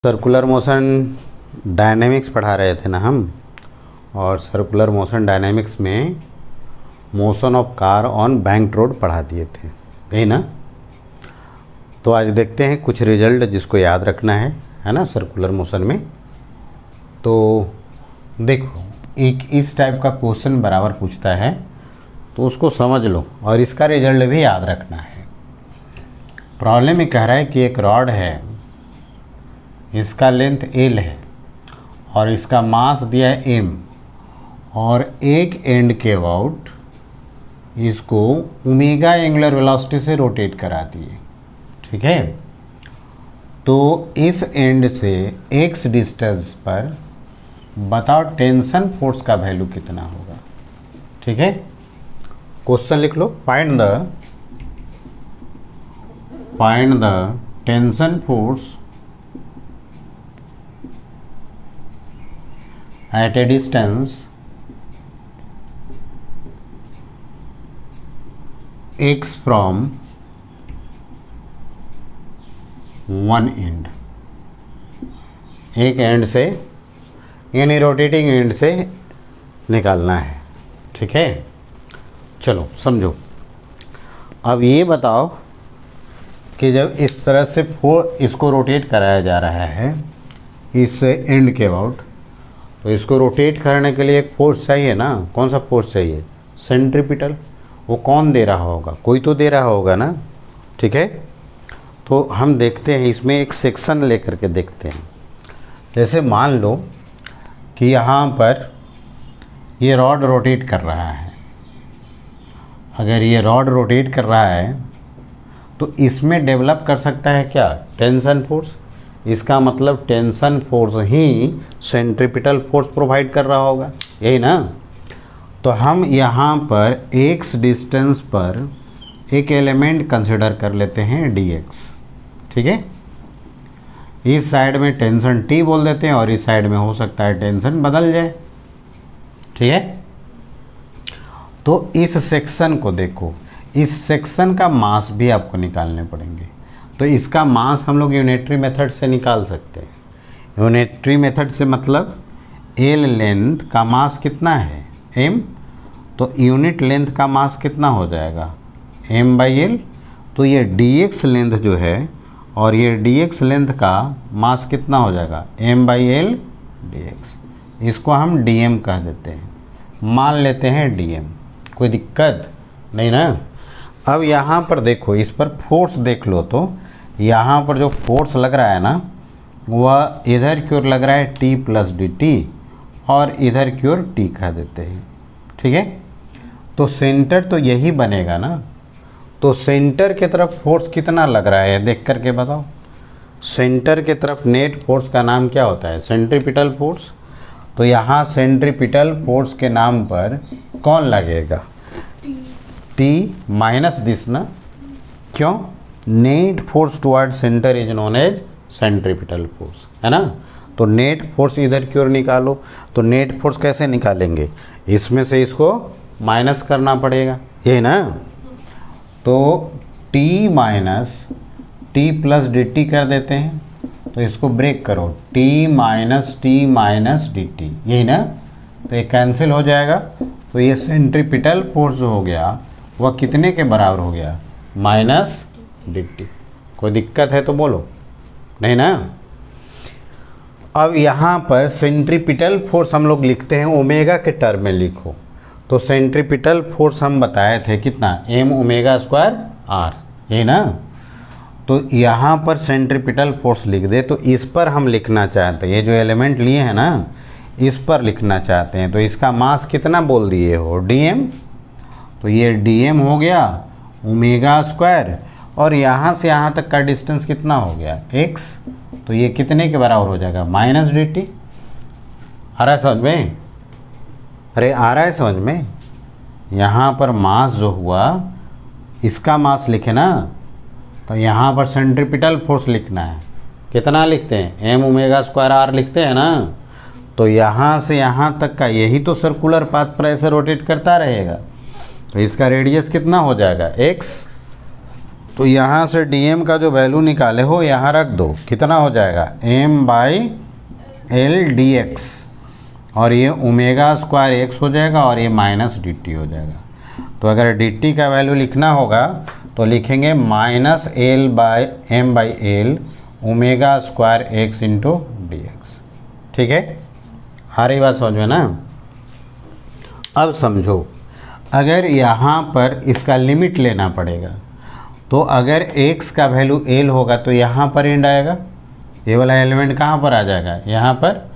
Circular motion dynamics पढ़ा रहे थे ना हम। और सर्कुलर मोशन डायनेमिक्स में motion of car on bank road पढ़ा दिए थे, यही ना। तो आज देखते हैं कुछ रिजल्ट जिसको याद रखना है ना सर्कुलर मोशन में। तो देखो, एक इस टाइप का क्वेश्चन बराबर पूछता है तो उसको समझ लो और इसका रिजल्ट भी याद रखना है। प्रॉब्लम में कह रहा है कि एक रॉड है, इसका लेंथ L है और इसका मास दिया है M, और एक एंड के अबाउट इसको ओमेगा एंगुलर वेलोसिटी से रोटेट करा दिए, ठीक है। तो इस एंड से x डिस्टेंस पर बताओ टेंशन फोर्स का वैल्यू कितना होगा, ठीक है। क्वेश्चन लिख लो, find the tension force at a distance x from one end, एक एंड से यानी रोटेटिंग एंड से निकालना है, ठीक है। चलो समझो। अब ये बताओ कि जब इस तरह से इसको रोटेट कराया जा रहा है इस एंड के अबाउट, तो इसको रोटेट करने के लिए एक फोर्स चाहिए ना। कौन सा फोर्स चाहिए? सेंट्रीपिटल। वो कौन दे रहा होगा? कोई तो दे रहा होगा ना, ठीक है। तो हम देखते हैं, इसमें एक सेक्शन लेकर के देखते हैं। जैसे मान लो कि यहाँ पर ये रॉड रोटेट कर रहा है। अगर ये रॉड रोटेट कर रहा है तो इसमें डेवलप कर सकता है क्या? Tension force. इसका मतलब टेंशन फोर्स ही सेंट्रीपिटल फोर्स प्रोवाइड कर रहा होगा, यही ना। तो हम यहाँ पर x डिस्टेंस पर एक एलिमेंट कंसिडर कर लेते हैं dx, ठीक है। इस साइड में टेंशन t बोल देते हैं और इस साइड में हो सकता है टेंशन बदल जाए, ठीक है। तो इस सेक्शन को देखो, इस सेक्शन का मास भी आपको निकालने पड़ेंगे। तो इसका मास हम लोग यूनिटरी मेथड से निकाल सकते हैं। यूनिटरी मेथड से मतलब L लेंथ का मास कितना है? M। तो यूनिट लेंथ का मास कितना हो जाएगा? M/L। तो ये dx लेंथ जो है और ये dx लेंथ का मास कितना हो जाएगा? M/L dx। इसको हम dm कह देते हैं, मान लेते हैं dm। कोई दिक्कत नहीं ना। अब यहाँ पर देखो, इस पर फोर्स देख लो। तो यहाँ पर जो फोर्स लग रहा है ना, वह इधर की ओर लग रहा है T + dt और इधर की ओर T कह देते हैं, ठीक है। तो सेंटर तो यही बनेगा ना। तो सेंटर की तरफ फोर्स कितना लग रहा है देख करके बताओ। सेंटर की तरफ नेट फोर्स का नाम क्या होता है? Centripetal force. तो यहाँ सेंट्रीपिटल फोर्स के नाम पर कौन लगेगा? T माइनस दिस ना। क्यों? Net force toward center is known as centripetal force, है ना। तो नेट फोर्स इधर की ओर निकालो। तो नेट फोर्स कैसे निकालेंगे? इसमें से इसको माइनस करना पड़ेगा, ये ना। तो T माइनस T + dt कर देते हैं। तो इसको ब्रेक करो, T माइनस dt, यही ना। तो ये कैंसिल हो जाएगा। तो ये सेंट्रीपिटल फोर्स जो हो गया वह कितने के बराबर हो गया? -dt। कोई दिक्कत है तो बोलो, नहीं ना। अब यहाँ पर सेंट्रीपिटल फोर्स हम लोग लिखते हैं ओमेगा के टर्म में लिखो। तो सेंट्रीपिटल फोर्स हम बताए थे कितना? m⍵²r, यही ना। तो यहाँ पर सेंट्रीपिटल फोर्स लिख दे। तो इस पर हम लिखना चाहते हैं, ये जो एलिमेंट लिए हैं ना, इस पर लिखना चाहते हैं। तो इसका मास कितना बोल दिए हो? dm। तो ये dm हो गया ω², और यहाँ से यहाँ तक का डिस्टेंस कितना हो गया? x। तो ये कितने के बराबर हो जाएगा? -dt। आ रहा है समझ में? अरे आ रहा है समझ में? यहाँ पर मास जो हुआ, इसका मास लिखे ना। तो यहाँ पर सेंट्रीपिटल फोर्स लिखना है। कितना लिखते हैं? m⍵²r लिखते हैं ना। तो यहाँ से यहाँ तक का यही तो सर्कुलर पाथ पर ऐसे रोटेट करता रहेगा। तो इसका रेडियस कितना हो जाएगा? x। तो यहाँ से dm का जो वैल्यू निकाले हो यहाँ रख दो, कितना हो जाएगा m/l dx, और ये ओमेगा स्क्वायर x हो जाएगा और ये माइनस dt हो जाएगा। तो अगर dt का वैल्यू लिखना होगा तो लिखेंगे -l/m/l omega square x into dx। ठीक है, आ रही बात समझ में ना। अब समझो, अगर यहाँ पर इसका लिमिट लेना पड़ेगा, तो अगर x का वैल्यू l होगा तो यहाँ पर एंड आएगा, ये वाला एलिमेंट कहाँ पर आ जाएगा, यहाँ पर।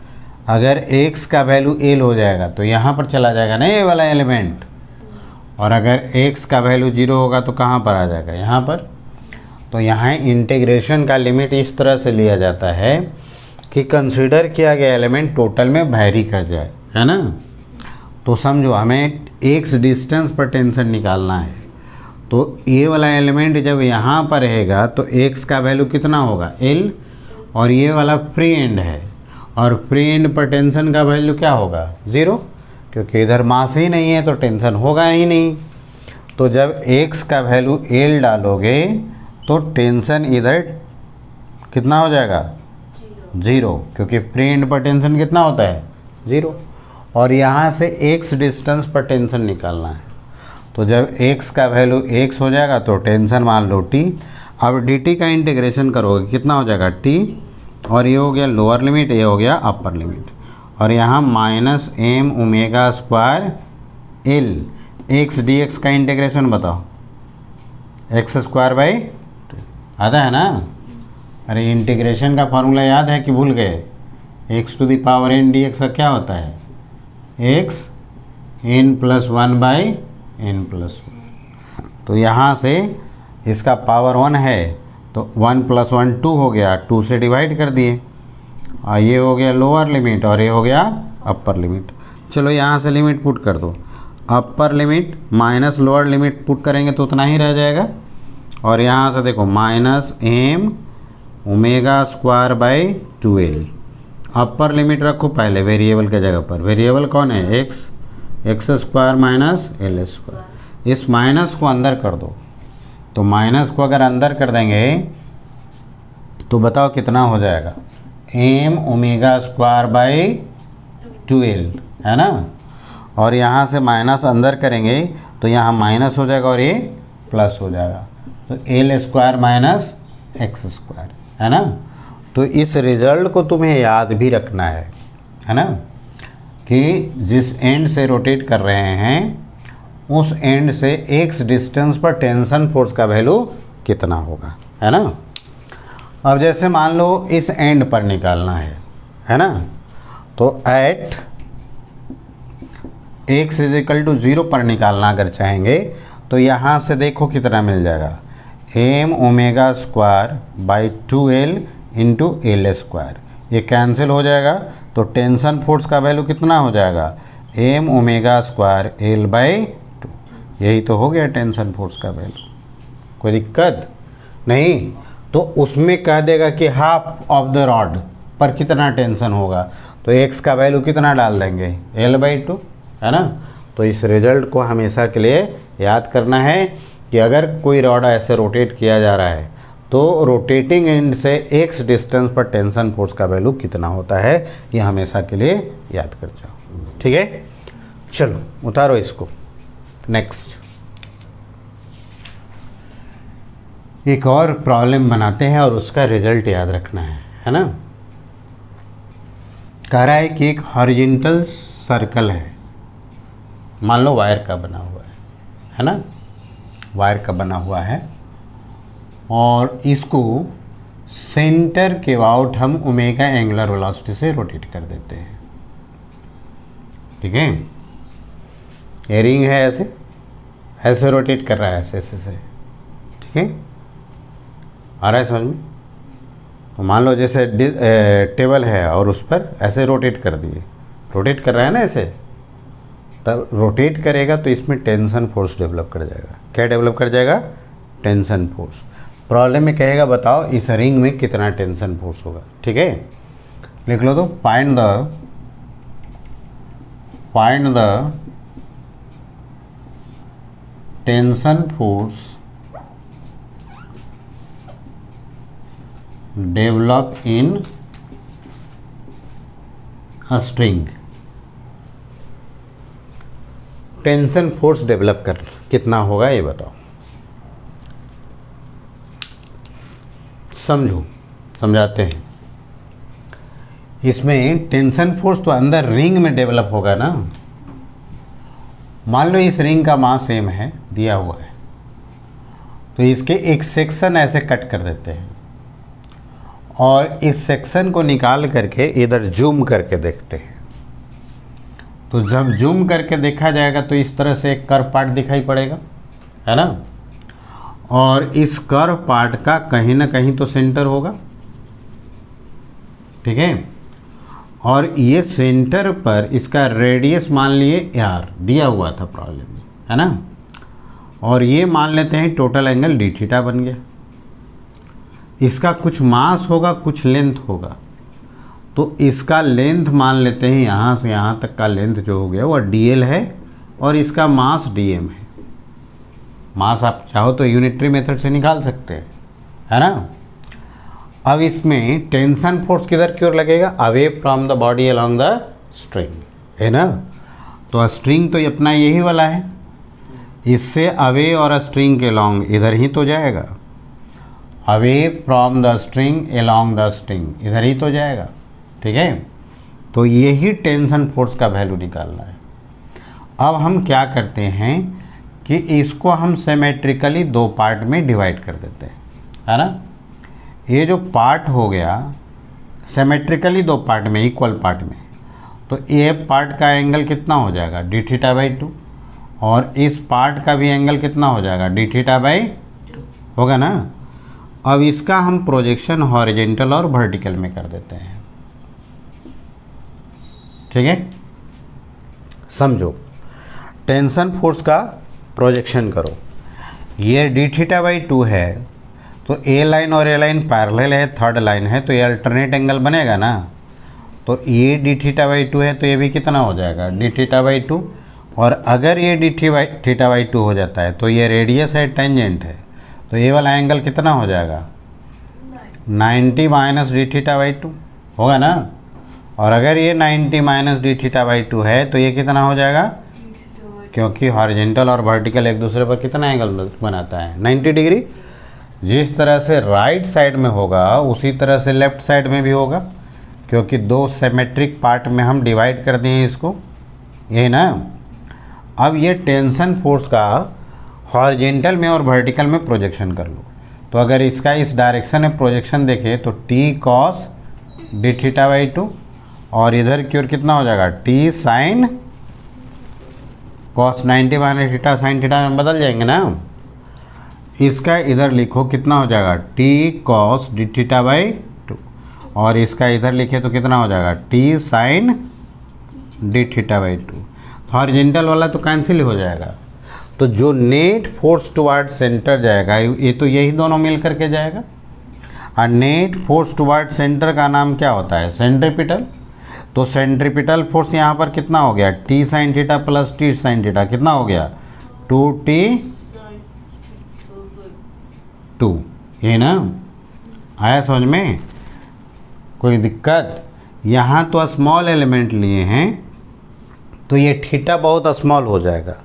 अगर x का वैल्यू l हो जाएगा तो यहाँ पर चला जाएगा ना ये वाला एलिमेंट, और अगर x का वैल्यू 0 होगा तो कहाँ पर आ जाएगा, यहाँ पर। तो यहाँ इंटीग्रेशन का लिमिट इस तरह से लिया जाता है कि कंसीडर किया गया एलिमेंट टोटल में वैरी कर जाए, है ना। तो समझो हमें x डिस्टेंस पर टेंशन निकालना है, तो ये वाला एलिमेंट जब यहाँ पर रहेगा तो x का वैल्यू कितना होगा l, और ये वाला फ्री एंड है, और फ्री एंड पर टेंशन का वैल्यू क्या होगा 0, क्योंकि इधर मास ही नहीं है तो टेंशन होगा ही नहीं। तो जब x का वैल्यू l डालोगे तो टेंशन इधर कितना हो जाएगा 0, क्योंकि फ्री एंड पर टेंशन कितना होता है 0, और यहाँ से x डिस्टेंस पर टेंशन निकालना है। तो जब x का वैल्यू x हो जाएगा तो टेंशन मान लो t। अब dt का इंटीग्रेशन करोगे कितना हो जाएगा t, और ये हो गया लोअर लिमिट, ये हो गया अपर लिमिट, और यहाँ -m omega square l x dx का इंटीग्रेशन बताओ, x² आता है ना। अरे इंटीग्रेशन का फॉर्मूला याद है कि भूल गए, x⁴n dx का क्या होता है x n+1/n+1। तो यहाँ से इसका पावर 1 है तो 1 + 1 2 हो गया, 2 से डिवाइड कर दिए, और ये हो गया लोअर लिमिट और ये हो गया अपर लिमिट। चलो यहाँ से लिमिट पुट कर दो, upper limit minus lower limit put करेंगे तो उतना ही रह जाएगा, और यहाँ से देखो -m omega square by 2l। Upper limit रखो पहले वेरिएबल के जगह पर, वेरिएबल कौन है x माइनस l²। इस माइनस को अंदर कर दो, तो माइनस को अगर अंदर कर देंगे तो बताओ कितना हो जाएगा m omega square by 2l, है ना। और यहाँ से माइनस अंदर करेंगे तो यहाँ माइनस हो जाएगा और ये प्लस हो जाएगा, तो l² माइनस x², है ना। तो इस रिजल्ट को तुम्हें याद भी रखना है ना, कि जिस एंड से रोटेट कर रहे हैं उस एंड से x डिस्टेंस पर टेंशन फोर्स का वैल्यू कितना होगा, है ना। अब जैसे मान लो इस एंड पर निकालना है ना, तो एट x = 0 पर निकालना अगर चाहेंगे तो यहाँ से देखो कितना मिल जाएगा m omega square by 2l into l²। ये कैंसिल हो जाएगा तो टेंशन फोर्स का वैल्यू कितना हो जाएगा m ओमेगा स्क्वायर l/2। यही तो हो गया टेंशन फोर्स का वैल्यू, कोई दिक्कत नहीं। तो उसमें कह देगा कि हाफ ऑफ द रॉड पर कितना टेंशन होगा, तो x का वैल्यू कितना डाल देंगे l/2, है ना। तो इस रिजल्ट को हमेशा के लिए याद करना है कि अगर कोई रॉड ऐसे रोटेट किया जा रहा है तो रोटेटिंग एंड से x डिस्टेंस पर टेंशन फोर्स का वैल्यू कितना होता है, ये हमेशा के लिए याद कर जाओ, ठीक है। चलो उतारो इसको। नेक्स्ट एक और प्रॉब्लम बनाते हैं और उसका रिजल्ट याद रखना है ना। कह रहा है कि एक हॉरिजॉन्टल सर्कल है, मान लो वायर का बना हुआ है ना, वायर का बना हुआ है, और इसको सेंटर के अबाउट हम ओमेगा एंगुलर वेलोसिटी से रोटेट कर देते हैं, ठीक है। ये रिंग है, ऐसे रोटेट कर रहा है, ऐसे, ठीक है, आ रहा है समझ में। तो मान लो जैसे टेबल है और उस पर ऐसे रोटेट कर दिए, रोटेट कर रहा है ना ऐसे, तब रोटेट करेगा तो इसमें टेंशन फोर्स डेवलप कर जाएगा। क्या डेवलप कर जाएगा? Tension force. प्रॉब्लम में कहेगा बताओ इस रिंग में कितना टेंशन फोर्स होगा, ठीक है। लिख लो तो find the tension force develop in a string, tension force develop कर कितना होगा ये बताओ। समझो, समझाते हैं। इसमें टेंशन फोर्स तो अंदर रिंग में डेवलप होगा ना। मान लो इस रिंग का मास सेम है, दिया हुआ है, तो इसके एक सेक्शन ऐसे कट कर देते हैं और इस सेक्शन को निकाल करके इधर जूम करके देखते हैं। तो जब जूम करके देखा जाएगा तो इस तरह से एक कर्व पार्ट दिखाई पड़ेगा, है ना। और इस कर्व पार्ट का कहीं ना कहीं तो सेंटर होगा, ठीक है। और ये सेंटर पर इसका रेडियस मान लिए यार दिया हुआ था प्रॉब्लम में, है ना। और ये मान लेते हैं टोटल एंगल डी थीटा बन गया। इसका कुछ मास होगा, कुछ लेंथ होगा, तो इसका लेंथ मान लेते हैं यहाँ से यहाँ तक का लेंथ जो हो गया वो dl है और इसका मास dm है। मास आप चाहो तो यूनिटरी मेथड से निकाल सकते हैं, है ना। अब इसमें टेंशन फोर्स किधर की ओर लगेगा, away from the body along the string, है ना। तो स्ट्रिंग तो अपना यही वाला है, इससे अवे और स्ट्रिंग के अलोंग इधर ही तो जाएगा। Away from the string along the string इधर ही तो जाएगा, ठीक है। तो यही टेंशन फोर्स का वैल्यू निकालना है। अब हम क्या करते हैं कि इसको हम सिमेट्रिकली दो पार्ट में डिवाइड कर देते हैं, है ना। ये जो पार्ट हो गया सिमेट्रिकली दो पार्ट में, इक्वल पार्ट में, तो ये पार्ट का एंगल कितना हो जाएगा डी थीटा बाई 2 और इस पार्ट का भी एंगल कितना हो जाएगा डी थीटा बाई 2 होगा ना। अब इसका हम प्रोजेक्शन हॉरिजेंटल और वर्टिकल में कर देते हैं, ठीक है। समझो, टेंशन फोर्स का प्रोजेक्शन करो। ये डी थीटा बाई 2 है तो ए लाइन और ए लाइन पैरेलल है, थर्ड लाइन है, तो ये अल्टरनेट एंगल बनेगा ना। तो ये डी थीटा बाई 2 है तो ये भी कितना हो जाएगा डी थीटा बाई 2। और अगर ये डी थीटा बाई 2 हो जाता है तो ये रेडियस है, टेंजेंट है, तो ये वाला एंगल कितना हो जाएगा 90 माइनस डी थीटा बाई 2 होगा ना। और अगर ये 90 माइनस डी थीटा बाई 2 है तो ये कितना हो जाएगा, क्योंकि हॉरिजेंटल और वर्टिकल एक दूसरे पर कितना एंगल बनाता है 90 डिग्री। जिस तरह से राइट साइड में होगा उसी तरह से लेफ्ट साइड में भी होगा, क्योंकि दो सिमेट्रिक पार्ट में हम डिवाइड कर दिए इसको, यही ना। अब ये टेंशन फोर्स का हॉरिजेंटल में और वर्टिकल में प्रोजेक्शन कर लो। तो अगर इसका इस डायरेक्शन में प्रोजेक्शन देखें तो T cos D theta by 2 और इधर की ओर कितना हो जाएगा T sine cos 90 minus theta sine theta में बदल जाएंगे ना। इसका इधर लिखो कितना हो जाएगा T cos D theta by 2 और इसका इधर लिखे तो कितना हो जाएगा T sine D theta by 2। Horizontal वाला तो कैंसिल हो जाएगा, तो जो नेट फोर्स टुवर्ड सेंटर जाएगा ये तो यही दोनों मिल करके जाएगा। और नेट फोर्स टुवर्ड सेंटर का नाम क्या होता है सेंट्रीपिटल। तो सेंट्रीपिटल फोर्स यहाँ पर कितना हो गया T sine theta plus T sine theta कितना हो गया 2t 2, ये ना। आया समझ में, कोई दिक्कत। यहाँ तो स्मॉल एलिमेंट लिए हैं तो ये थीटा बहुत स्मॉल हो जाएगा,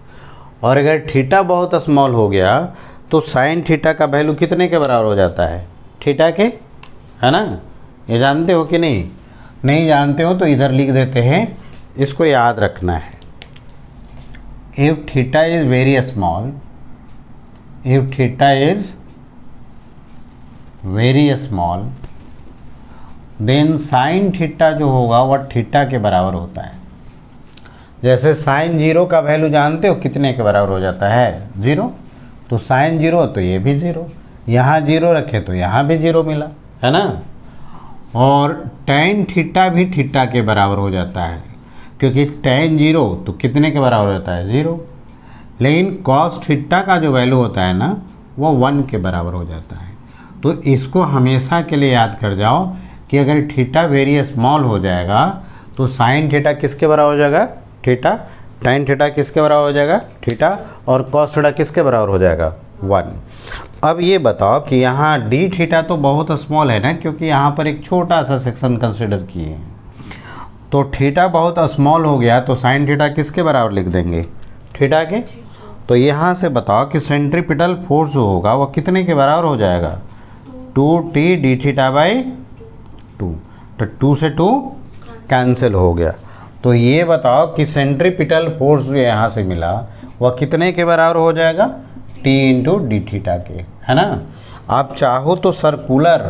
और अगर थीटा बहुत स्मॉल हो गया तो साइन थीटा का वैल्यू कितने के बराबर हो जाता है थीटा के, है ना। ये जानते हो कि नहीं, नहीं जानते हो तो इधर लिख देते हैं, इसको याद रखना है। If theta is very small, if theta is very small then sine theta जो होगा वह थीटा के बराबर होता है। जैसे साइन 0 का वैल्यू जानते हो कितने के बराबर हो जाता है 0, तो साइन 0 तो ये भी 0, यहाँ 0 रखे तो यहाँ भी 0 मिला, है ना। और टेन थीटा भी थीटा के बराबर हो जाता है, क्योंकि टेन 0 तो कितने के बराबर होता है 0। लेकिन कॉस थीटा का जो वैल्यू होता है ना वो 1 के बराबर हो जाता है। तो इसको हमेशा के लिए याद कर जाओ कि अगर थीटा वेरी स्मॉल हो जाएगा तो साइन थीटा किसके बराबर हो जाएगा थीटा, टेन थीटा किसके बराबर हो जाएगा थीटा, और कॉस थीटा किसके बराबर हो जाएगा 1। अब ये बताओ कि यहाँ डी थीटा तो बहुत स्मॉल है ना, क्योंकि यहाँ पर एक छोटा सा सेक्शन कंसिडर किए हैं, तो थीटा बहुत स्मॉल हो गया, तो साइन थीटा किसके बराबर लिख देंगे, थीटा के। तो यहाँ से बताओ कि सेंट्रीपिटल फोर्स जो होगा वो कितने के बराबर हो जाएगा, 2t डी थीटा बाई 2। तो 2 से 2 कैंसिल हो गया। तो ये बताओ कि सेंट्रीपिटल फोर्स जो यहाँ से मिला वह कितने के बराबर हो जाएगा, t इंटू डी थीटा के, है ना। आप चाहो तो सर्कुलर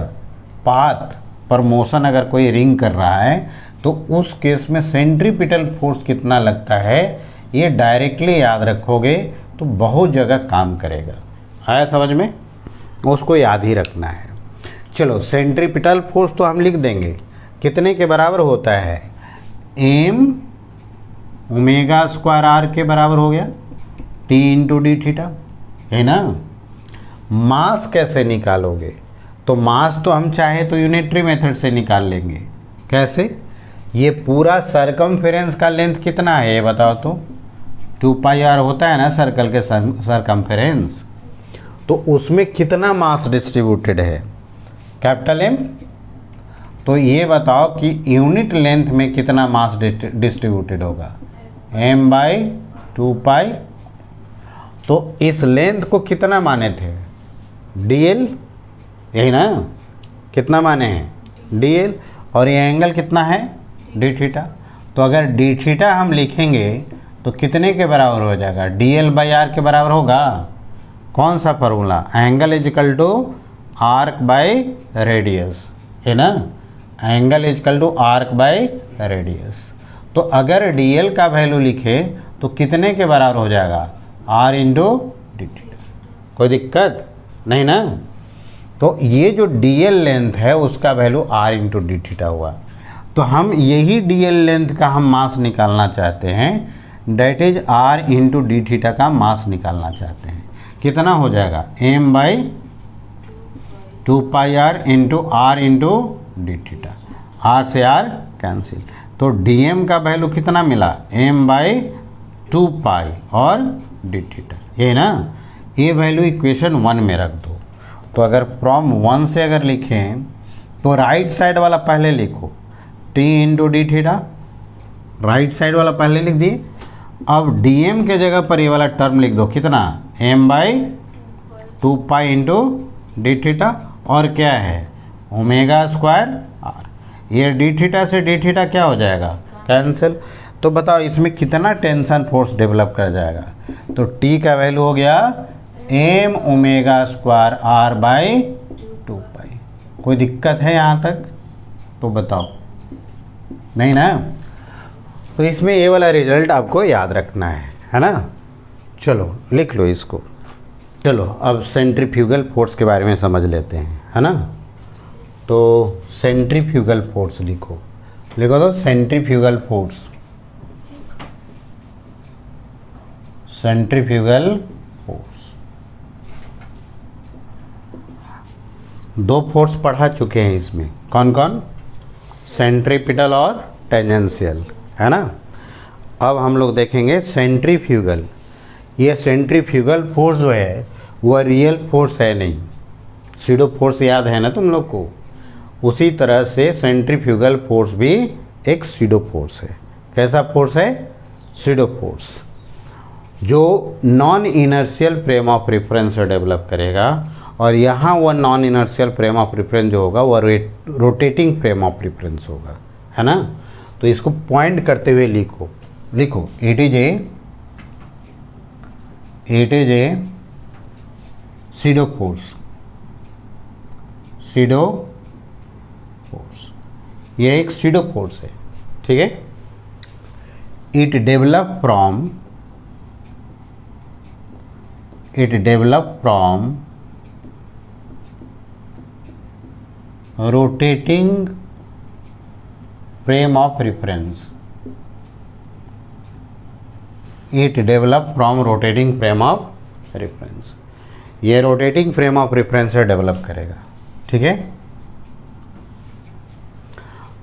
पाथ पर मोशन अगर कोई रिंग कर रहा है तो उस केस में सेंट्रीपिटल फोर्स कितना लगता है ये डायरेक्टली याद रखोगे तो बहुत जगह काम करेगा। आया समझ में, उसको याद ही रखना है। चलो सेंट्रीपिटल फोर्स तो हम लिख देंगे कितने के बराबर होता है, एम ओमेगा स्क्वायर आर के बराबर हो गया, टी इंटू डी थीटा, है ना। मास कैसे निकालोगे, तो मास तो हम चाहे तो यूनिटरी मेथड से निकाल लेंगे। कैसे, ये पूरा सरकमफेरेंस का लेंथ कितना है ये बताओ तो, 2 पाई आर होता है ना सर्कल के सरकमफेरेंस, तो उसमें कितना मास डिस्ट्रीब्यूटेड है, कैपिटल एम। तो ये बताओ कि यूनिट लेंथ में कितना मास डिस्ट्रीब्यूटेड होगा, m बाई 2 पाई। तो इस लेंथ को कितना माने थे, dl, यही ना, कितना माने हैं dl, और ये एंगल कितना है d थीटा। तो अगर d थीटा हम लिखेंगे तो कितने के बराबर हो जाएगा, dl बाई आर के बराबर होगा। कौन सा formula, angle equal to arc by radius, है ना, angle equal to arc by radius. तो अगर dl का वैल्यू लिखे तो कितने के बराबर हो जाएगा, r इंटू डी थीटा। कोई दिक्कत नहीं ना। तो ये जो dl लेंथ है उसका value r into D theta हुआ। तो हम यही dl लेंथ का हम मास निकालना चाहते हैं, that is r into D theta का मास निकालना चाहते हैं। कितना हो जाएगा, m बाई 2 pi R into R into D theta, R से आर कैंसिल। तो dm का वैल्यू कितना मिला, m बाई 2 पाई और डी थीटा, ये ना। ये वैल्यू इक्वेशन 1 में रख दो। तो अगर फ्रॉम 1 से अगर लिखें तो राइट साइड वाला पहले लिखो, t into D theta, right side वाला पहले लिख दिए। अब dm के जगह पर ये वाला टर्म लिख दो, कितना, m बाई 2 पाई इंटू डी थीटा, और क्या है ओमेगा स्क्वायर आर। ये डी थीटा से डी थीटा क्या हो जाएगा, कैंसिल। तो बताओ इसमें कितना टेंशन फोर्स डेवलप कर जाएगा, तो T का वैल्यू हो गया m omega square R by 2 pi. कोई दिक्कत है यहाँ तक, तो बताओ, नहीं ना। तो इसमें ये वाला रिजल्ट आपको याद रखना है ना। चलो लिख लो इसको। चलो अब सेंट्रीफ्यूगल फोर्स के बारे में समझ लेते हैं, है ना। तो सेंट्रीफ्यूगल फोर्स लिखो, लिखो तो सेंट्रीफ्यूगल फोर्स, सेंट्रीफ्यूगल फोर्स। दो फोर्स पढ़ा चुके हैं इसमें, कौन कौन, सेंट्रीपिटल और टेंजेंशियल, है ना। अब हम लोग देखेंगे सेंट्रीफ्यूगल। ये सेंट्रीफ्यूगल फोर्स जो है वह रियल फोर्स है नहीं, सीडो फोर्स याद है ना तुम लोग को। उसी तरह से सेंट्रीफ्यूगल फोर्स भी एक सीडो फोर्स है। कैसा फोर्स है, सीडो फोर्स, जो non inertial frame of reference से डेवलप करेगा। और यहाँ वह non inertial frame of reference जो होगा वह रोटेटिंग फ्रेम ऑफ रेफरेंस होगा, है ना। तो इसको पॉइंट करते हुए लिखो, लिखो it is a SIDO force, SIDO force, ये एक सीडो फोर्स है, ठीक है। It develop from rotating frame of reference, it develop from rotating frame of reference. ये रोटेटिंग फ्रेम ऑफ रेफरेंस से डेवलप करेगा, ठीक है।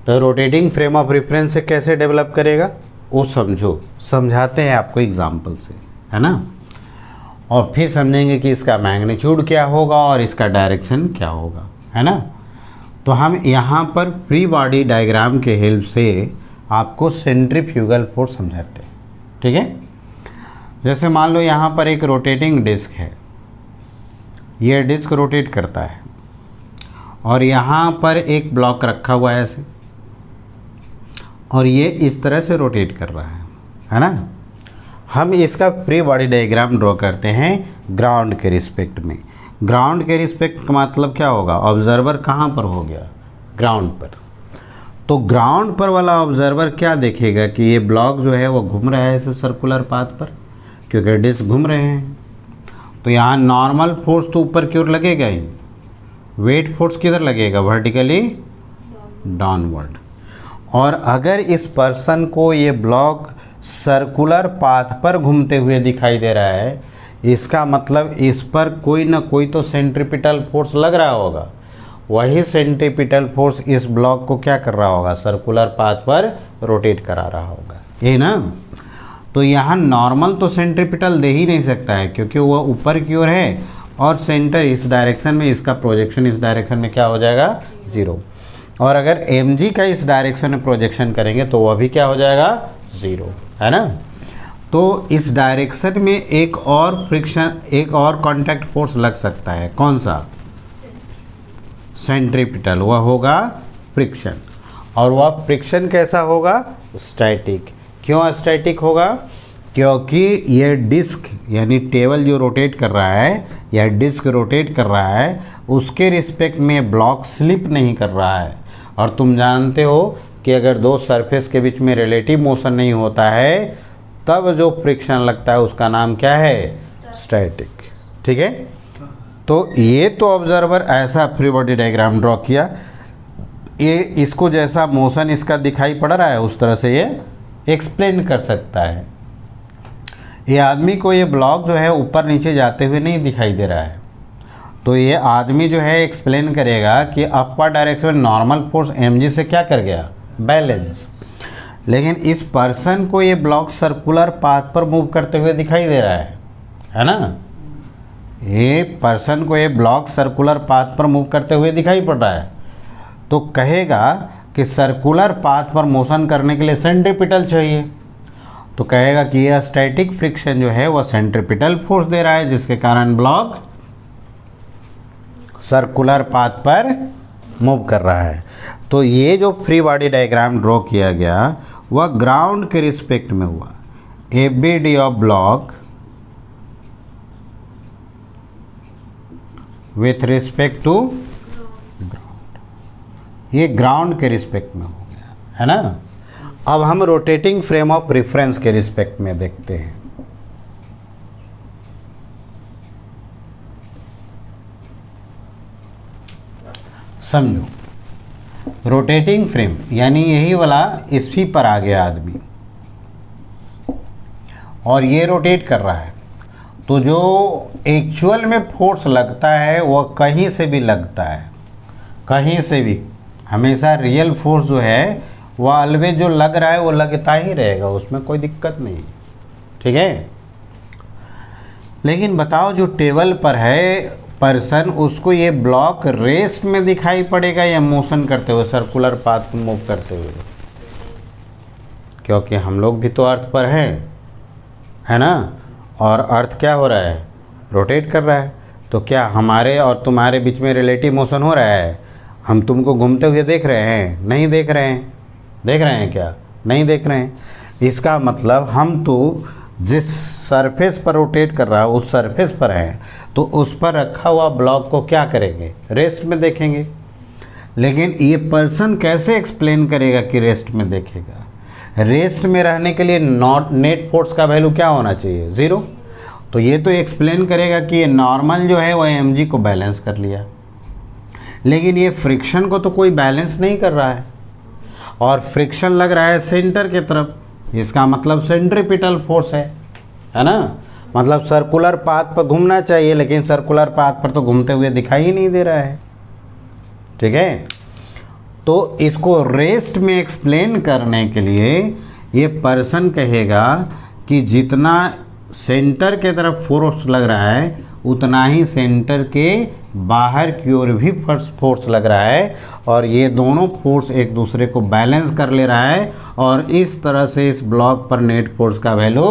तो रोटेटिंग फ्रेम ऑफ रेफरेंस से कैसे डेवलप करेगा वो समझो, समझाते हैं आपको एग्जाम्पल से, है ना। और फिर समझेंगे कि इसका मैग्नीट्यूड क्या होगा और इसका डायरेक्शन क्या होगा, है ना। तो हम यहाँ पर फ्री बॉडी डायग्राम के हेल्प से आपको सेंट्रीफ्यूगल फोर्स समझाते हैं, ठीक है। जैसे मान लो यहाँ पर एक रोटेटिंग डिस्क है, ये डिस्क रोटेट करता है और यहाँ पर एक ब्लॉक रखा हुआ है ऐसे, और ये इस तरह से रोटेट कर रहा है ना। हम इसका फ्री बॉडी डायग्राम ड्रॉ करते हैं ग्राउंड के रिस्पेक्ट में। ग्राउंड के रिस्पेक्ट का मतलब क्या होगा, ऑब्जर्वर कहाँ पर हो गया, ग्राउंड पर। तो ग्राउंड पर वाला ऑब्जर्वर क्या देखेगा कि ये ब्लॉक जो है वो घूम रहा है ऐसे सर्कुलर पाथ पर, क्योंकि डिस्क घूम रहे हैं। तो यहाँ नॉर्मल फोर्स तो ऊपर की ओर लगेगा ही, वेट फोर्स किधर लगेगा, वर्टिकली डाउनवर्ड। और अगर इस पर्सन को ये ब्लॉक सर्कुलर पाथ पर घूमते हुए दिखाई दे रहा है, इसका मतलब इस पर कोई ना कोई तो सेंट्रीपिटल फोर्स लग रहा होगा। वही सेंट्रीपिटल फोर्स इस ब्लॉक को क्या कर रहा होगा, सर्कुलर पाथ पर रोटेट करा रहा होगा, ये ना। तो यहाँ नॉर्मल तो सेंट्रीपिटल दे ही नहीं सकता है, क्योंकि वह ऊपर की ओर है और सेंटर इस डायरेक्शन में, इसका प्रोजेक्शन इस डायरेक्शन में क्या हो जाएगा, 0। और अगर mg का इस डायरेक्शन में प्रोजेक्शन करेंगे तो वह भी क्या हो जाएगा, 0, है ना। तो इस डायरेक्शन में एक और फ्रिक्शन, एक और कांटेक्ट फोर्स लग सकता है, कौन सा, सेंट्रीपिटल, वह होगा फ्रिक्शन। और वह फ्रिक्शन कैसा होगा, स्टैटिक। क्यों स्टैटिक होगा, क्योंकि ये डिस्क यानी टेबल जो रोटेट कर रहा है या डिस्क रोटेट कर रहा है, उसके रिस्पेक्ट में ब्लॉक स्लिप नहीं कर रहा है। और तुम जानते हो कि अगर दो सरफेस के बीच में रिलेटिव मोशन नहीं होता है तब जो फ्रिक्शन लगता है उसका नाम क्या है, स्टैटिक, ठीक है। तो ये तो ऑब्जर्वर ऐसा फ्री बॉडी डायग्राम ड्रॉ किया, ये इसको जैसा मोशन इसका दिखाई पड़ रहा है उस तरह से ये एक्सप्लेन कर सकता है। ये आदमी को ये ब्लॉक जो है ऊपर नीचे जाते हुए नहीं दिखाई दे रहा है, तो ये आदमी जो है एक्सप्लेन करेगा कि अपर डायरेक्शन में नॉर्मल फोर्स mg से क्या कर गया, बैलेंस। लेकिन इस पर्सन को ये ब्लॉक सर्कुलर पाथ पर मूव करते हुए दिखाई दे रहा है ना। ये पर्सन को ये ब्लॉक सर्कुलर पाथ पर मूव करते हुए दिखाई पड़ रहा है, तो कहेगा कि सर्कुलर पाथ पर मोशन करने के लिए सेंट्रीपिटल चाहिए। तो कहेगा कि यह स्टैटिक फ्रिक्शन जो है वह सेंट्रीपिटल फोर्स दे रहा है, जिसके कारण ब्लॉक सर्कुलर पाथ पर मूव कर रहा है। तो ये जो फ्री बॉडी डायग्राम ड्रॉ किया गया वह ग्राउंड के रिस्पेक्ट में हुआ। ABD of block with respect to ground, ये ग्राउंड के रिस्पेक्ट में हो गया, है ना। अब हम रोटेटिंग फ्रेम ऑफ रेफरेंस के रिस्पेक्ट में देखते हैं। समझो, रोटेटिंग फ्रेम यानी यही वाला इसी पर आ गया आदमी और ये रोटेट कर रहा है, तो जो एक्चुअल में फोर्स लगता है वह कहीं से भी लगता है, कहीं से भी। हमेशा रियल फोर्स जो है वह ऑलवेज जो लग रहा है वो लगता ही रहेगा, उसमें कोई दिक्कत नहीं, ठीक है। लेकिन बताओ जो टेबल पर है पर्सन, उसको ये ब्लॉक रेस्ट में दिखाई पड़ेगा या मोशन करते हुए, सर्कुलर पाथ को मूव करते हुए, क्योंकि हम लोग भी तो अर्थ पर हैं, है ना। और अर्थ क्या हो रहा है, रोटेट कर रहा है। तो क्या हमारे और तुम्हारे बीच में रिलेटिव मोशन हो रहा है, हम तुमको घूमते हुए देख रहे हैं, नहीं देख रहे हैं, देख रहे हैं क्या, नहीं देख रहे हैं। इसका मतलब हम तो जिस सरफेस पर रोटेट कर रहा है उस सरफेस पर है, तो उस पर रखा हुआ ब्लॉक को क्या करेंगे, रेस्ट में देखेंगे। लेकिन ये पर्सन कैसे एक्सप्लेन करेगा कि रेस्ट में देखेगा, रेस्ट में रहने के लिए नॉट नेट फोर्स का वैल्यू क्या होना चाहिए, 0। तो ये तो एक्सप्लेन करेगा कि ये नॉर्मल जो है वह mg को बैलेंस कर लिया, लेकिन ये फ्रिक्शन को तो कोई बैलेंस नहीं कर रहा है और फ्रिक्शन लग रहा है सेंटर की तरफ। इसका मतलब सेंट्रीपिटल फोर्स है ना। मतलब सर्कुलर पाथ पर घूमना चाहिए लेकिन सर्कुलर पाथ पर तो घूमते हुए दिखाई ही नहीं दे रहा है, ठीक है। तो इसको रेस्ट में एक्सप्लेन करने के लिए ये पर्सन कहेगा कि जितना सेंटर के तरफ फोर्स लग रहा है उतना ही सेंटर के बाहर की ओर भी फोर्स लग रहा है, और ये दोनों फोर्स एक दूसरे को बैलेंस कर ले रहा है, और इस तरह से इस ब्लॉक पर नेट फोर्स का वैल्यू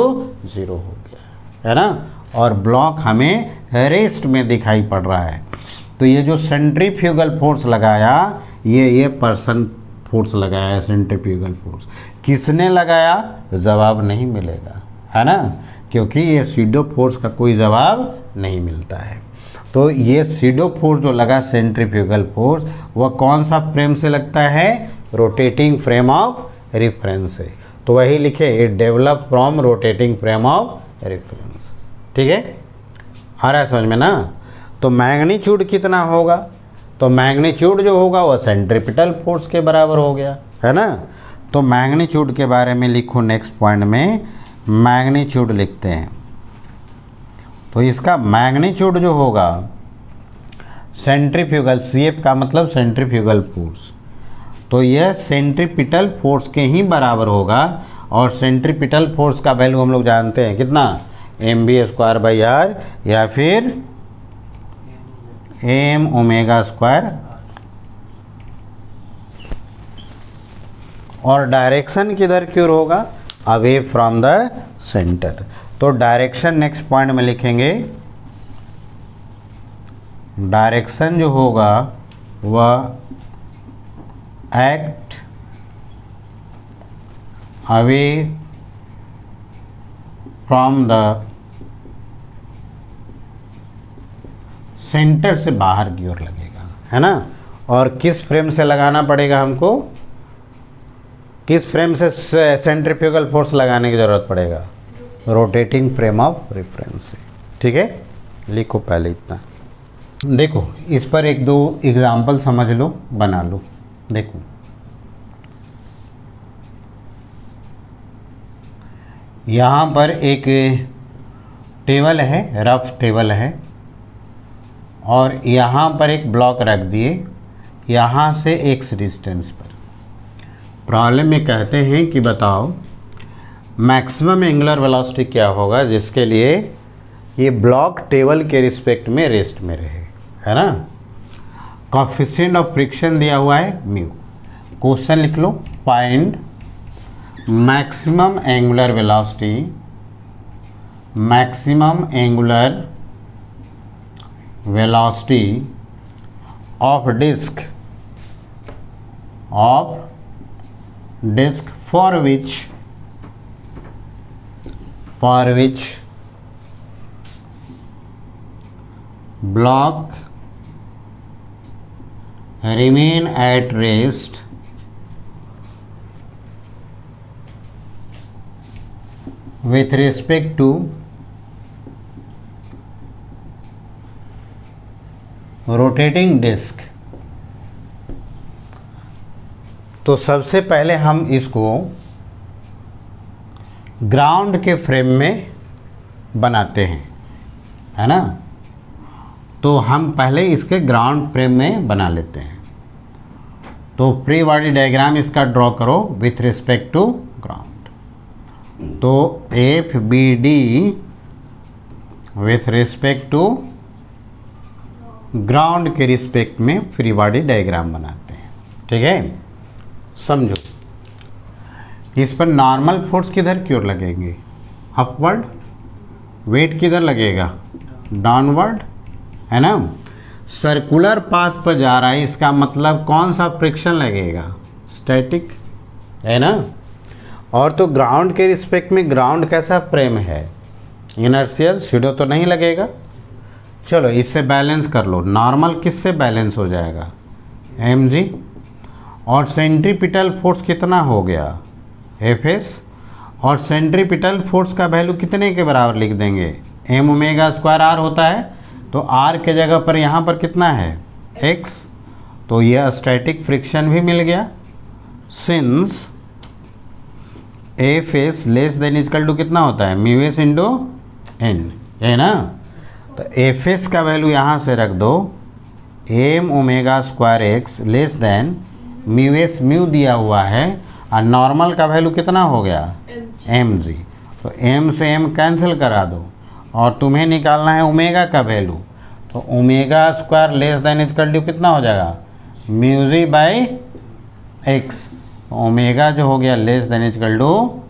0 हो गया है ना। और ब्लॉक हमें रेस्ट में दिखाई पड़ रहा है। तो ये जो सेंट्रीफ्यूगल फोर्स लगाया, ये पर्सन फोर्स लगाया है, सेंट्रीफ्यूगल फोर्स किसने लगाया, जवाब नहीं मिलेगा है ना, क्योंकि ये सीडो फोर्स का कोई जवाब नहीं मिलता है। तो ये सीडो फोर्स जो लगा सेंट्रीफ्यूगल फोर्स, वह कौन सा फ्रेम से लगता है, रोटेटिंग फ्रेम ऑफ रेफरेंस से। तो वही लिखे, it develop from rotating frame of reference. ठीक है, आ रहा है समझ में ना। तो मैग्नीट्यूड कितना होगा, तो मैग्नीट्यूड जो होगा वह सेंट्रीपिटल फोर्स के बराबर हो गया है ना। तो मैग्नीट्यूड के बारे में लिखो, नेक्स्ट पॉइंट में मैग्नीट्यूड लिखते हैं। तो इसका मैग्नीट्यूड जो होगा सेंट्रीफ्यूगल, CF का मतलब सेंट्रीफ्यूगल फोर्स, तो यह सेंट्रीपिटल फोर्स के ही बराबर होगा। और सेंट्रीपिटल फोर्स का वैल्यू हम लोग जानते हैं कितना, mv²/r या फिर m⍵²। और डायरेक्शन किधर की ओर होगा, अवे फ्रॉम द सेंटर। तो डायरेक्शन नेक्स्ट पॉइंट में लिखेंगे, डायरेक्शन जो होगा वह act away from the centre से बाहर की ओर लगेगा है ना। और किस फ्रेम से लगाना पड़ेगा हमको, किस फ्रेम से सेंट्रीफ्यूगल फोर्स लगाने की ज़रूरत पड़ेगा, रोटेटिंग फ्रेम ऑफ रेफरेंस से। ठीक है, लिखो पहले इतना। देखो इस पर एक दो एग्जाम्पल समझ लो, बना लो। देखो यहाँ पर एक टेबल है, रफ टेबल है, और यहाँ पर एक ब्लॉक रख दिए, यहाँ से x डिस्टेंस पर। प्रॉब्लम में कहते हैं कि बताओ मैक्सिमम एंगुलर वेलोसिटी क्या होगा जिसके लिए ये ब्लॉक टेबल के रिस्पेक्ट में रेस्ट में रहे, है ना। कोएफिशिएंट ऑफ फ्रिक्शन दिया हुआ है म्यू। क्वेश्चन लिख लो, find maximum angular velocity, maximum angular velocity of disc for which block remain at rest with respect to rotating disk। तो सबसे पहले हम इसको ग्राउंड के फ्रेम में बनाते हैं, है ना। तो हम पहले इसके ग्राउंड फ्रेम में बना लेते हैं। तो फ्री बॉडी डायग्राम इसका ड्रॉ करो विथ रिस्पेक्ट टू ग्राउंड। तो FBD with respect to ground के रिस्पेक्ट में फ्री बॉडी डायग्राम बनाते हैं। ठीक है, समझो। इस पर नॉर्मल फोर्स किधर की ओर लगेंगे, अपवर्ड। वेट किधर लगेगा, डाउनवर्ड, है ना। सर्कुलर पाथ पर जा रहा है, इसका मतलब कौन सा फ्रिक्शन लगेगा, स्टैटिक, है ना। और तो ग्राउंड के रिस्पेक्ट में ग्राउंड कैसा फ्रेम है, इनर्शियल, सीडो तो नहीं लगेगा। चलो इससे बैलेंस कर लो, नॉर्मल किससे बैलेंस हो जाएगा, mg। और सेंट्रीपिटल फोर्स कितना हो गया, Fs। और सेंट्रीपिटल फोर्स का वैल्यू कितने के बराबर लिख देंगे, m⍵² होता है, तो r के जगह पर यहाँ पर कितना है, x। तो यह स्टैटिक फ्रिक्शन भी मिल गया, since Fs less than equal to कितना होता है, μs इंटू n, है ना। तो Fs का वैल्यू यहाँ से रख दो, m⍵² less than μs mu दिया हुआ है, और नॉर्मल का वैल्यू कितना हो गया, mg। तो m से m कैंसिल करा दो और तुम्हें निकालना है ओमेगा का वैल्यू। तो omega square less than equal to कितना हो जाएगा, mu G by X. Omega जो हो गया less than equal to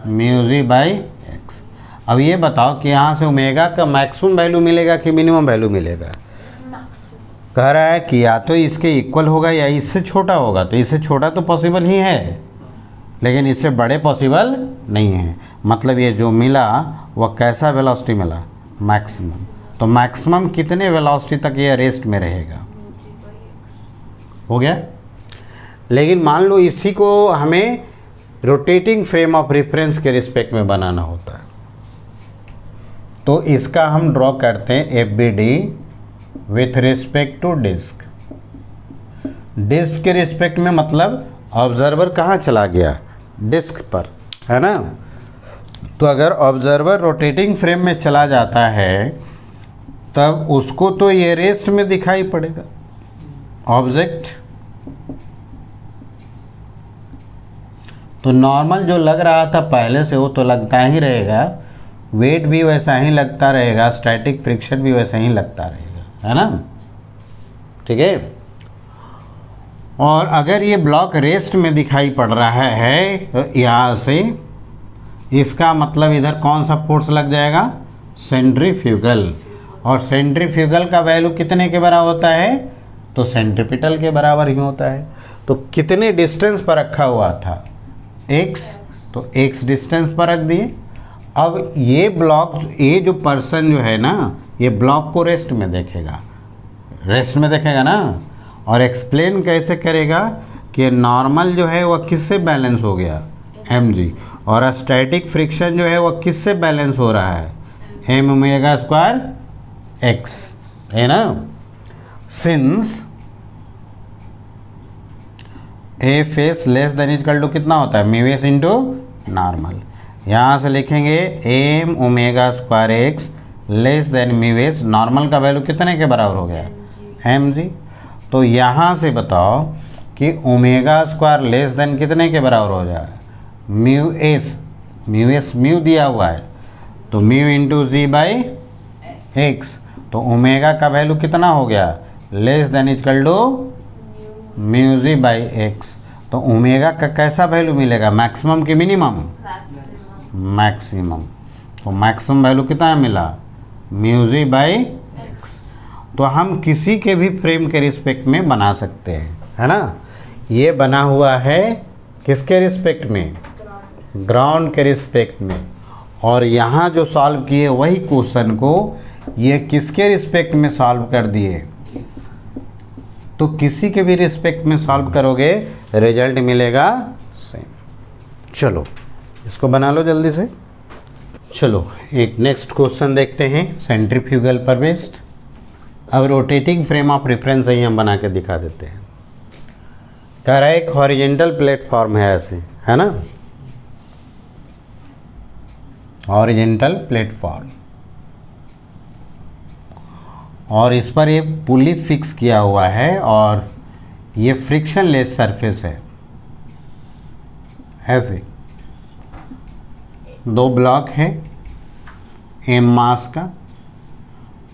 mu G by X. अब ये बताओ कि यहाँ से ओमेगा का मैक्सिमम वैल्यू मिलेगा कि मिनिमम वैल्यू मिलेगा। कह रहा है कि या तो इसके इक्वल होगा या इससे छोटा होगा। तो इससे छोटा तो पॉसिबल ही है, लेकिन इससे बड़े पॉसिबल नहीं है। मतलब ये जो मिला वह कैसा वेलोसिटी मिला, मैक्सिमम। तो मैक्सिमम कितने वेलोसिटी तक ये रेस्ट में रहेगा, हो गया। लेकिन मान लो इसी को हमें रोटेटिंग फ्रेम ऑफ रेफरेंस के रिस्पेक्ट में बनाना होता है, तो इसका हम ड्रॉ करते हैं F B D with respect to disc. Disc के रिस्पेक्ट में मतलब ऑब्जर्वर कहाँ चला गया, डिस्क पर, है ना। तो अगर ऑब्जर्वर रोटेटिंग फ्रेम में चला जाता है तब उसको तो ये रेस्ट में दिखाई पड़ेगा ऑब्जेक्ट। तो नॉर्मल जो लग रहा था पहले से वो तो लगता ही रहेगा, वेट भी वैसा ही लगता रहेगा, स्टैटिक फ्रिक्शन भी वैसा ही लगता रहेगा, है ना, ठीक है। और अगर ये ब्लॉक रेस्ट में दिखाई पड़ रहा है तो यहाँ से इसका मतलब इधर कौन सा फोर्स लग जाएगा, सेंट्रीफ्यूगल। और सेंट्रीफ्यूगल का वैल्यू कितने के बराबर होता है, तो सेंट्रीपिटल के बराबर ही होता है। तो कितने डिस्टेंस पर रखा हुआ था, x, तो x डिस्टेंस पर रख दिए। अब ये ब्लॉक, ये जो पर्सन जो है ना, ये ब्लॉक को रेस्ट में देखेगा, रेस्ट में देखेगा ना, और एक्सप्लेन कैसे करेगा कि नॉर्मल जो है वह किससे बैलेंस हो गया, mg, और स्टैटिक फ्रिक्शन जो है वह किससे बैलेंस हो रहा है, m ओमेगा स्क्वायर x, है ना। Since F S less than equal to कितना होता है, म्यू एस इंटू नॉर्मल। यहाँ से लिखेंगे M omega square X less than mu S, normal का वैल्यू कितने के बराबर हो गया, एम जी। तो यहाँ से बताओ कि ओमेगा स्क्वायर लेस देन कितने के बराबर हो जाए, mu S, mu S mu दिया हुआ है, तो mu into G by X. तो ओमेगा का वैल्यू कितना हो गया, less than equal to mu G by X. तो ओमेगा का कैसा वैल्यू मिलेगा, मैक्सिमम कि मिनिमम, मैक्सिमम। तो मैक्सिमम वैल्यू कितना मिला, म्यू जी बाई एक्स। तो हम किसी के भी फ्रेम के रिस्पेक्ट में बना सकते हैं, है ना। ये बना हुआ है किसके रिस्पेक्ट में, ग्राउंड के रिस्पेक्ट में। और यहाँ जो सॉल्व किए वही क्वेश्चन को ये किसके रिस्पेक्ट में सॉल्व कर दिए, तो किसी के भी रिस्पेक्ट में सॉल्व करोगे रिजल्ट मिलेगा सेम। चलो इसको बना लो जल्दी से। चलो एक नेक्स्ट क्वेश्चन देखते हैं सेंट्रीफ्यूगल पर बेस्ड। अब रोटेटिंग फ्रेम ऑफ रेफरेंस ही हम बना के दिखा देते हैं। कह रहा है एक हॉरिजेंटल प्लेटफॉर्म है ऐसे, है ना, हॉरिजेंटल प्लेटफॉर्म, और इस पर ये पुली फिक्स किया हुआ है और ये फ्रिक्शनलेस सरफेस है। ऐसे दो ब्लॉक है, m मास का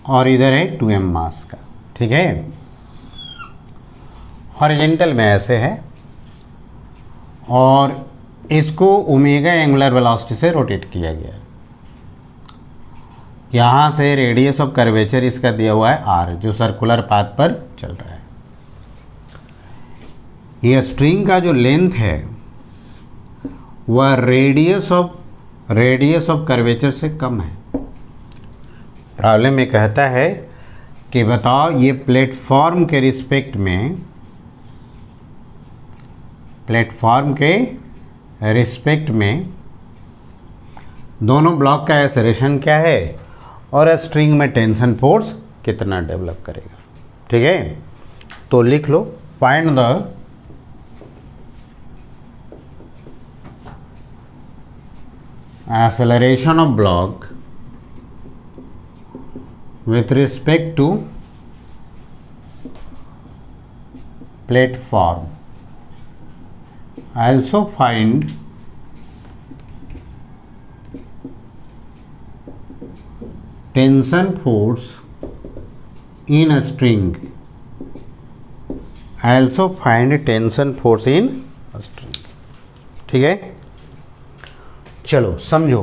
और इधर है 2m मास का, ठीक है। हॉरिजेंटल में ऐसे है और इसको ओमेगा एंगुलर वेलोसिटी से रोटेट किया गया है। यहाँ से रेडियस ऑफ कर्वेचर इसका दिया हुआ है r, जो सर्कुलर पाथ पर चल रहा है। ये स्ट्रिंग का जो लेंथ है वह रेडियस ऑफ कर्वेचर से कम है। प्रॉब्लम में कहता है कि बताओ ये प्लेटफॉर्म के रिस्पेक्ट में, प्लेटफॉर्म के रिस्पेक्ट में दोनों ब्लॉक का एक्सेलरेशन क्या है और स्ट्रिंग में टेंशन फोर्स कितना डेवलप करेगा, ठीक है। तो लिख लो, फाइंड द acceleration of block with respect to platform. Also find tension force in a string, also find tension force in a string। ठीक है, चलो समझो।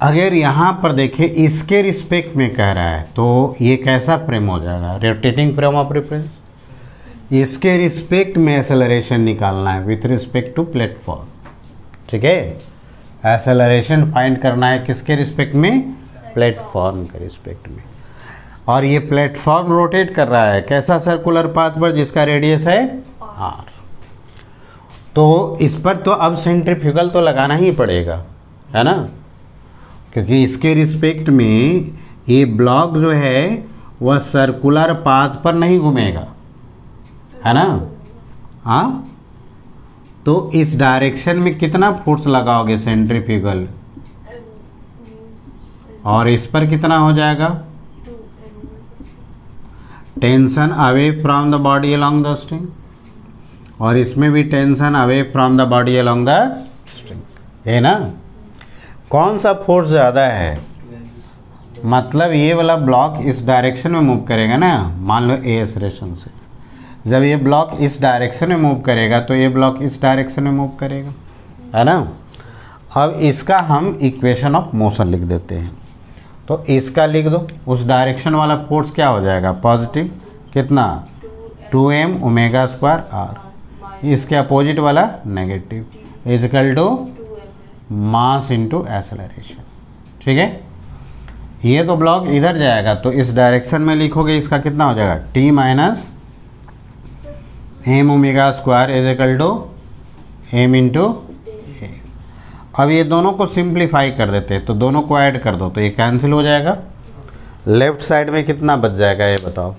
अगर यहां पर देखें इसके रिस्पेक्ट में कह रहा है तो ये कैसा फ्रेम हो जाएगा, रोटेटिंग फ्रेम ऑफ रेफरेंस। इसके रिस्पेक्ट में एक्सेलरेशन निकालना है विथ रिस्पेक्ट टू प्लेटफॉर्म। ठीक है, एक्सेलरेशन फाइंड करना है किसके रिस्पेक्ट में, प्लेटफॉर्म के रिस्पेक्ट में। और ये प्लेटफॉर्म रोटेट कर रहा है कैसा, सर्कुलर पाथ पर जिसका रेडियस है r। तो इस पर तो अब सेंट्रीफ्यूगल तो लगाना ही पड़ेगा, है ना, क्योंकि इसके रिस्पेक्ट में ये ब्लॉक जो है वह सर्कुलर पाथ पर नहीं घूमेगा, है ना। हाँ, तो इस डायरेक्शन में कितना फोर्स लगाओगे सेंट्रीफ्यूगल, और इस पर कितना हो जाएगा, tension away from the body along the string, और इसमें भी tension away from the body along the string, है ना। कौन सा फोर्स ज़्यादा है, मतलब ये वाला ब्लॉक इस डायरेक्शन में मूव करेगा ना, मान लो ए एक्सेलरेशन से, जब ये ब्लॉक इस डायरेक्शन में मूव करेगा तो ये ब्लॉक इस डायरेक्शन में मूव करेगा, है ना। अब इसका हम इक्वेशन ऑफ मोशन लिख देते हैं, तो इसका लिख दो, उस डायरेक्शन वाला फोर्स क्या हो जाएगा, पॉजिटिव, कितना 2m ओमेगा स्क्वायर r, इसके अपोजिट वाला negative, equal to mass into acceleration. ठीक है, ये तो ब्लॉक इधर जाएगा तो इस डायरेक्शन में लिखोगे, इसका कितना हो जाएगा, t minus M omega square equal to M into. अब ये दोनों को सिंप्लीफाई कर देते हैं, तो दोनों को ऐड कर दो तो ये कैंसिल हो जाएगा। लेफ्ट साइड में कितना बच जाएगा ये बताओ,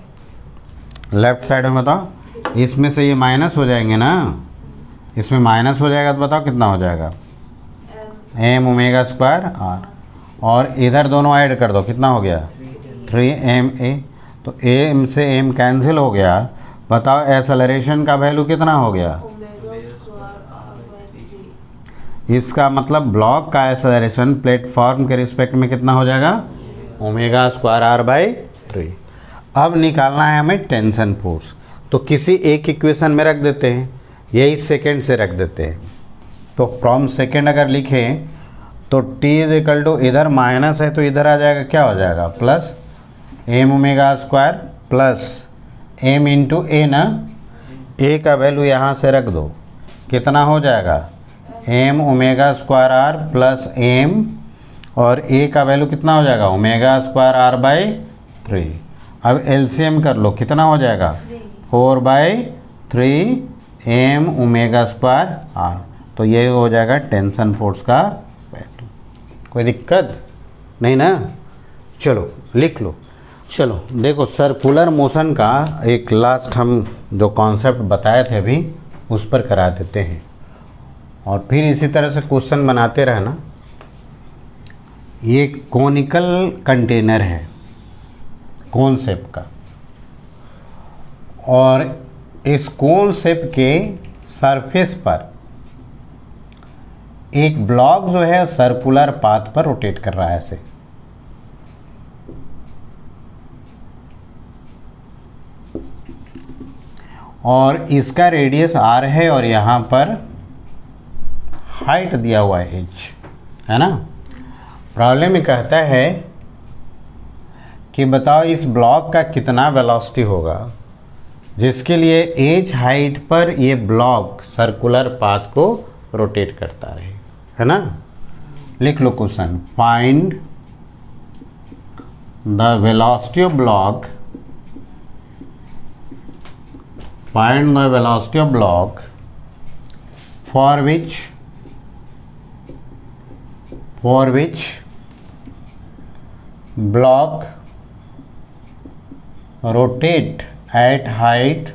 लेफ्ट साइड में बताओ, इसमें से ये माइनस हो जाएंगे ना, इसमें माइनस हो जाएगा तो बताओ कितना हो जाएगा, एम ओमेगा स्क्वायर आर, और इधर दोनों ऐड कर दो कितना हो गया, 3ma, तो एम से एम कैंसिल हो गया। बताओ एक्सेलरेशन का वैल्यू कितना हो गया, इसका मतलब ब्लॉक का एक्सेलरेशन प्लेटफॉर्म के रिस्पेक्ट में कितना हो जाएगा, ओमेगा स्क्वायर आर बाई 3। अब निकालना है हमें टेंशन फोर्स, तो किसी एक इक्वेशन में रख देते हैं, यही सेकंड से रख देते हैं। तो फ्रॉम सेकंड अगर लिखें तो t इज इक्वल टू, इधर माइनस है तो इधर आ जाएगा, क्या हो जाएगा, plus M omega square plus M into A ना, ए का वैल्यू यहाँ से रख दो, कितना हो जाएगा, M omega square R plus M, और ए का वैल्यू कितना हो जाएगा, ओमेगा स्क्वायर आर बाई 3। अब एलसीएम कर लो, कितना हो जाएगा, 4 by 3 M omega square R, तो ये हो जाएगा टेंशन फोर्स का वैल्यू। कोई दिक्कत नहीं ना, चलो लिख लो। चलो देखो, सर्कुलर मोशन का एक लास्ट हम जो कॉन्सेप्ट बताए थे अभी उस पर करा देते हैं, और फिर इसी तरह से क्वेश्चन बनाते रहना। ये कोनिकल कंटेनर है, कोन शेप का, और इस कोन शेप के सरफेस पर एक ब्लॉक जो है सर्कुलर पाथ पर रोटेट कर रहा है ऐसे, और इसका रेडियस r है और यहाँ पर हाइट दिया हुआ है h, है ना। प्रॉब्लम में कहता है कि बताओ इस ब्लॉक का कितना वेलोसिटी होगा जिसके लिए h हाइट पर ये ब्लॉक सर्कुलर पाथ को रोटेट करता रहे, है ना। लिख लो question, find the velocity of block, find the velocity of block for which block rotate at height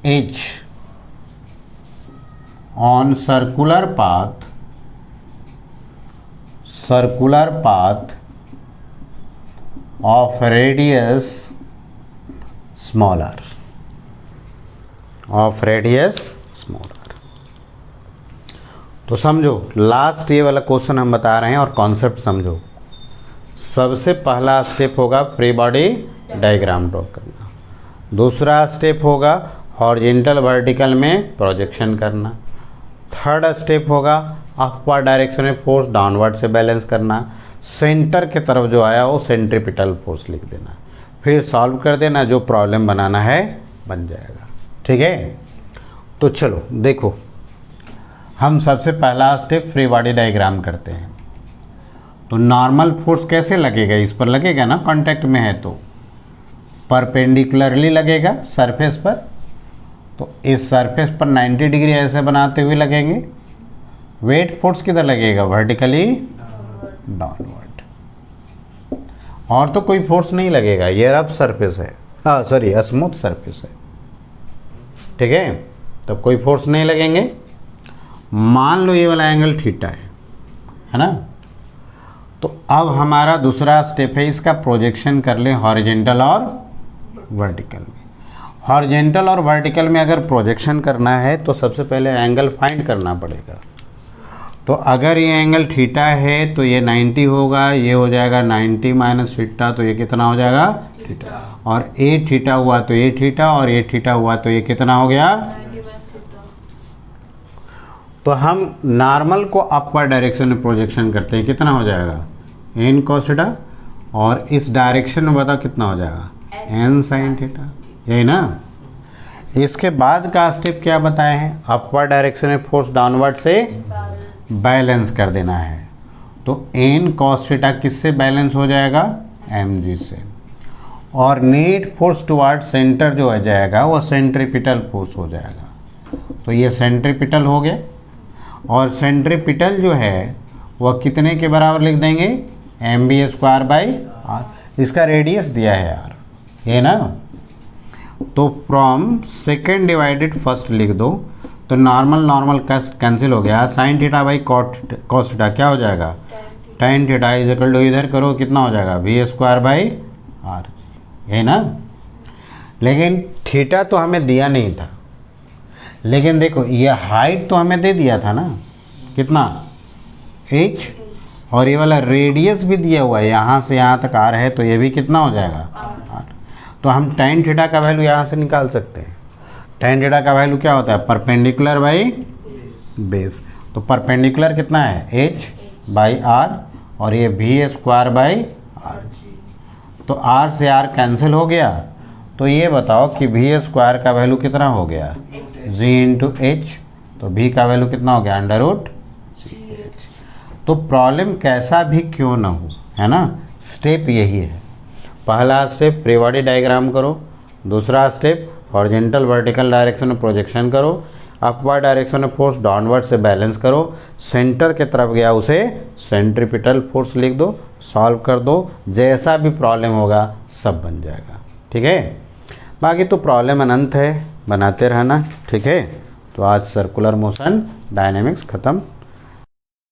h on circular path of radius smaller, तो समझो, लास्ट ये वाला क्वेश्चन हम बता रहे हैं और कॉन्सेप्ट समझो। सबसे पहला स्टेप होगा फ्री बॉडी डायग्राम ड्रॉ करना, दूसरा स्टेप होगा हॉरिजॉन्टल वर्टिकल में प्रोजेक्शन करना, थर्ड स्टेप होगा अपवर्ड डायरेक्शन में फोर्स डाउनवर्ड से बैलेंस करना, सेंटर के तरफ जो आया वो सेंट्रीपिटल फोर्स लिख देना, फिर सॉल्व कर देना, जो प्रॉब्लम बनाना है बन जाएगा। ठीक है, तो चलो देखो, हम सबसे पहला स्टेप फ्री बॉडी डायग्राम करते हैं। तो नॉर्मल फोर्स कैसे लगेगा, इस पर लगेगा ना, कांटेक्ट में है तो परपेंडिकुलरली लगेगा सरफेस पर। तो इस सरफेस पर 90 डिग्री ऐसे बनाते हुए लगेंगे। वेट फोर्स किधर लगेगा, वर्टिकली डाउनवर्ड, और तो कोई फोर्स नहीं लगेगा, ये रफ सरफेस है, हाँ सॉरी स्मूथ सरफेस है। ठीक है, तो कोई फोर्स नहीं लगेंगे। मान लो ये वाला एंगल थीटा है ना। तो अब हमारा दूसरा स्टेप है, इसका प्रोजेक्शन कर ले हॉरिजॉन्टल और वर्टिकल में। हॉरिजॉन्टल और वर्टिकल में अगर प्रोजेक्शन करना है तो सबसे पहले एंगल फाइंड करना पड़ेगा। तो अगर ये एंगल थीटा है तो ये 90 होगा, ये हो जाएगा 90 माइनस थीटा, तो ये कितना हो जाएगा थीटा, और ए थीटा हुआ तो ये थीटा, और ये थीटा हुआ तो ये कितना हो गया। तो हम नॉर्मल को अपवर्ड डायरेक्शन में प्रोजेक्शन करते हैं, कितना हो जाएगा एन cos थीटा, और इस डायरेक्शन में बताओ कितना हो जाएगा एन साइन थीटा, यही ना। इसके बाद का स्टेप क्या बताए हैं, अपवर्ड डायरेक्शन में फोर्स डाउनवर्ड से बैलेंस कर देना है। तो एन cos थीटा किससे बैलेंस हो जाएगा, एम जी से, और नेट फोर्स टुवर्ड सेंटर जो हो जाएगा वो सेंट्रीपिटल फोर्स हो जाएगा। तो ये सेंट्रीपिटल हो गया, और सेंट्रीपिटल जो है वह कितने के बराबर लिख देंगे, M B square by R. इसका रेडियस दिया है आर, ये ना। तो फ्रॉम सेकेंड डिवाइडेड फर्स्ट लिख दो, तो नॉर्मल नॉर्मल कैंसिल हो गया, sine theta by cos theta क्या हो जाएगा tan theta is equal to, इधर करो कितना हो जाएगा वी स्क्वायर बाई आर, है ना। लेकिन थीटा तो हमें दिया नहीं था, लेकिन देखो ये हाइट तो हमें दे दिया था ना, कितना h, और ये वाला रेडियस भी दिया हुआ है, यहाँ से यहाँ तक आर है, तो ये भी कितना हो जाएगा आर। तो हम tan थीटा का वैल्यू यहाँ से निकाल सकते हैं। tan थीटा का वैल्यू क्या होता है, परपेंडिकुलर बाई बेस। तो परपेंडिकुलर कितना है h बाई आर, और ये वी स्क्वायर बाई आर। तो आर से आर कैंसिल हो गया, तो ये बताओ कि वी स्क्वायर का वैल्यू कितना हो गया जी इंटू एच, तो v का वैल्यू कितना हो गया अंडर रूट। तो प्रॉब्लम कैसा भी क्यों ना हो, है ना, स्टेप यही है। पहला स्टेप फ्री बॉडी डायग्राम करो, दूसरा स्टेप हॉरिजॉन्टल वर्टिकल डायरेक्शन में प्रोजेक्शन करो, अपवर्ड डायरेक्शन में फोर्स डाउनवर्ड से बैलेंस करो, सेंटर के तरफ गया उसे सेंट्रीपिटल फोर्स लिख दो, सॉल्व कर दो, जैसा भी प्रॉब्लम होगा सब बन जाएगा। ठीक है, बाकी तो प्रॉब्लम अनंत है, बनाते रहना। ठीक है, तो आज सर्कुलर मोशन डायनेमिक्स ख़त्म।